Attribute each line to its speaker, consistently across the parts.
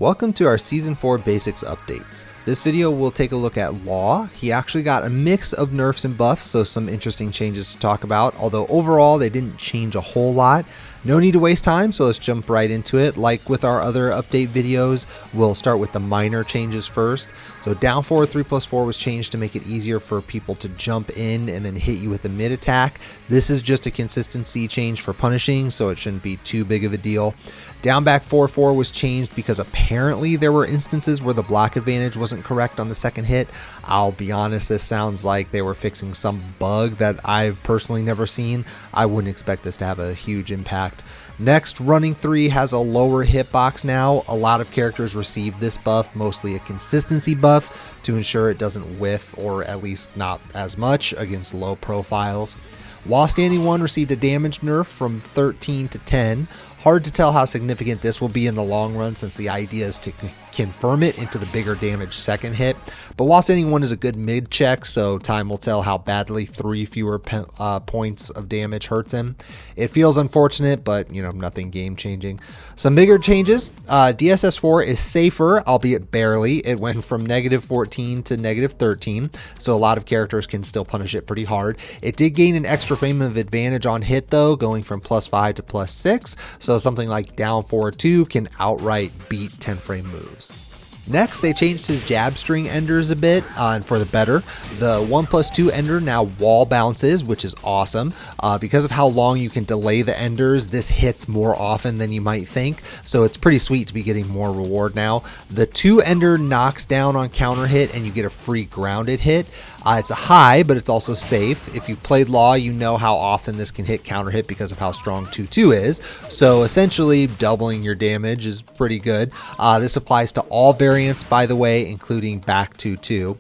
Speaker 1: Welcome to our Season 4 Basics Updates. This video will take a look at Law. He actually got a mix of nerfs and buffs, so some interesting changes to talk about, although overall they didn't change a whole lot. No need to waste time, so let's jump right into it. Like with our other update videos, we'll start with the minor changes first. So down forward 3+4 was changed to make it easier for people to jump in and then hit you with the mid attack. This is just a consistency change for punishing, so it shouldn't be too big of a deal. Down back 4-4 was changed because apparently there were instances where the block advantage wasn't correct on the second hit. I'll be honest, this sounds like they were fixing some bug that I've personally never seen. I wouldn't expect this to have a huge impact. Next, running 3 has a lower hitbox now. A lot of characters receive this buff, mostly a consistency buff, to ensure it doesn't whiff, or at least not as much, against low profiles. While Standing 1 received a damage nerf from 13 to 10. Hard to tell how significant this will be in the long run, since the idea is to confirm it into the bigger damage second hit. But While Standing 1 is a good mid check, so time will tell how badly 3 fewer points of damage hurts him. It feels unfortunate, but nothing game changing. Some bigger changes. DSS4 is safer, albeit barely. It went from -14 to -13, so a lot of characters can still punish it pretty hard. It did gain an extra frame of advantage on hit though, going from +5 to +6. So something like down 4-2 can outright beat 10 frame moves. Next, they changed his jab string enders a bit, and for the better. The 1+2 ender now wall bounces, which is awesome. Because of how long you can delay the enders, this hits more often than you might think, so it's pretty sweet to be getting more reward now. The 2 ender knocks down on counter hit and you get a free grounded hit. It's a high, but it's also safe. If you've played Law, you know how often this can hit counter hit because of how strong 2-2 is. So essentially, doubling your damage is pretty good. This applies to all variants, by the way, including back 2-2,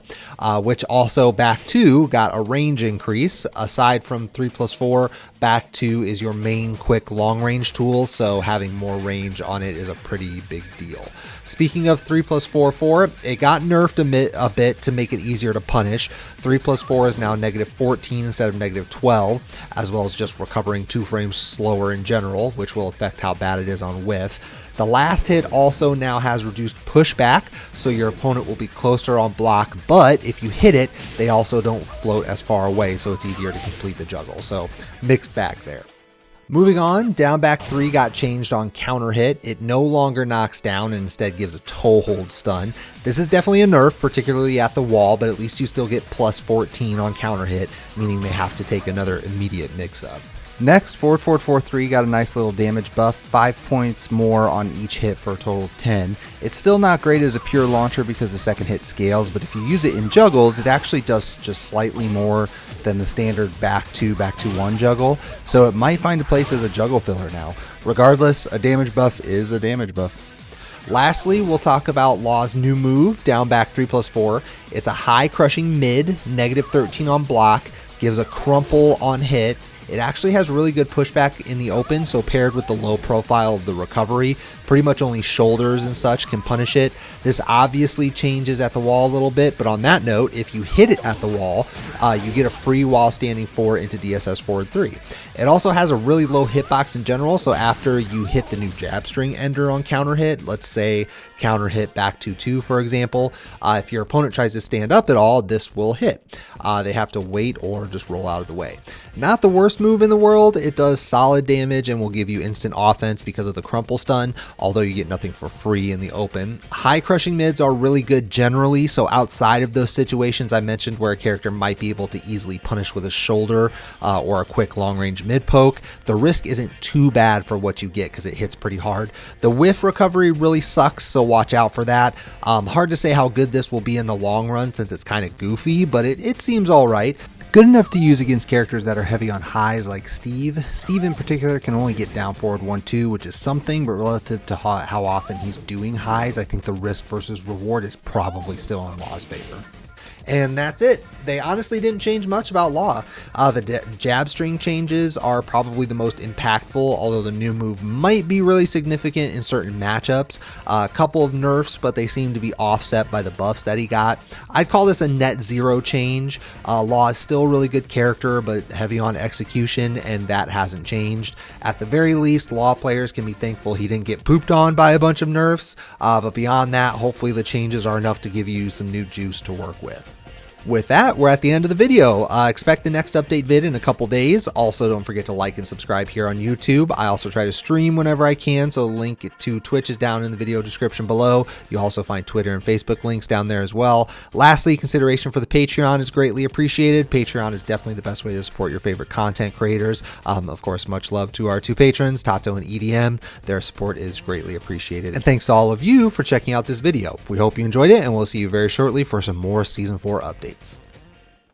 Speaker 1: which also back 2 got a range increase. Aside from 3+4, back 2 is your main quick long range tool, so having more range on it is a pretty big deal. Speaking of 3+4, it got nerfed a bit to make it easier to punish. 3+4 is now -14 instead of -12, as well as just recovering 2 frames slower in general, which will affect how bad it is on whiff. The last hit also now has reduced pushback, so your opponent will be closer on block, but if you hit it, they also don't float as far away, so it's easier to complete the juggle. So mixed bag there. Moving on, down back 3 got changed on counter hit. It no longer knocks down and instead gives a toe hold stun. This is definitely a nerf, particularly at the wall, but at least you still get +14 on counter hit, meaning they have to take another immediate mix up. Next, forward 4-4-3 got a nice little damage buff, 5 points more on each hit for a total of 10. It's still not great as a pure launcher because the second hit scales, but if you use it in juggles, it actually does just slightly more than the standard back 2-1 juggle, so it might find a place as a juggle filler now. Regardless, a damage buff is a damage buff. Lastly, we'll talk about Law's new move, down back 3+4. It's a high crushing mid, -13 on block, gives a crumple on hit. It actually has really good pushback in the open, so paired with the low profile of the recovery, pretty much only shoulders and such can punish it. This obviously changes at the wall a little bit, but on that note, if you hit it at the wall, you get a free While Standing 4 into DSS forward 3. It also has a really low hitbox in general, so after you hit the new jab string ender on counter hit, let's say counter hit back 2-2 for example, if your opponent tries to stand up at all, this will hit. They have to wait or just roll out of the way. Not the worst move in the world. It does solid damage and will give you instant offense because of the crumple stun, although you get nothing for free in the open. High crushing mids are really good generally, so outside of those situations I mentioned where a character might be able to easily punish with a shoulder or a quick long range mid poke, the risk isn't too bad for what you get because it hits pretty hard. The whiff recovery really sucks, so watch out for that. Hard to say how good this will be in the long run since it's kind of goofy, but it seems alright. Good enough to use against characters that are heavy on highs like Steve. Steve in particular can only get down forward 1-2, which is something, but relative to how often he's doing highs, I think the risk versus reward is probably still in Law's favor. And that's it. They honestly didn't change much about Law. The jab string changes are probably the most impactful, although the new move might be really significant in certain matchups. A couple of nerfs, but they seem to be offset by the buffs that he got. I'd call this a net zero change. Law is still a really good character, but heavy on execution, and that hasn't changed. At the very least, Law players can be thankful he didn't get pooped on by a bunch of nerfs, but beyond that, hopefully the changes are enough to give you some new juice to work with. With that, we're at the end of the video. Expect the next update vid in a couple days. Also, don't forget to like and subscribe here on YouTube. I also try to stream whenever I can, so link to Twitch is down in the video description below. You'll also find Twitter and Facebook links down there as well. Lastly, consideration for the Patreon is greatly appreciated. Patreon is definitely the best way to support your favorite content creators. Of course, much love to our two patrons, Tato and EDM. Their support is greatly appreciated. And thanks to all of you for checking out this video. We hope you enjoyed it, and we'll see you very shortly for some more Season 4 updates.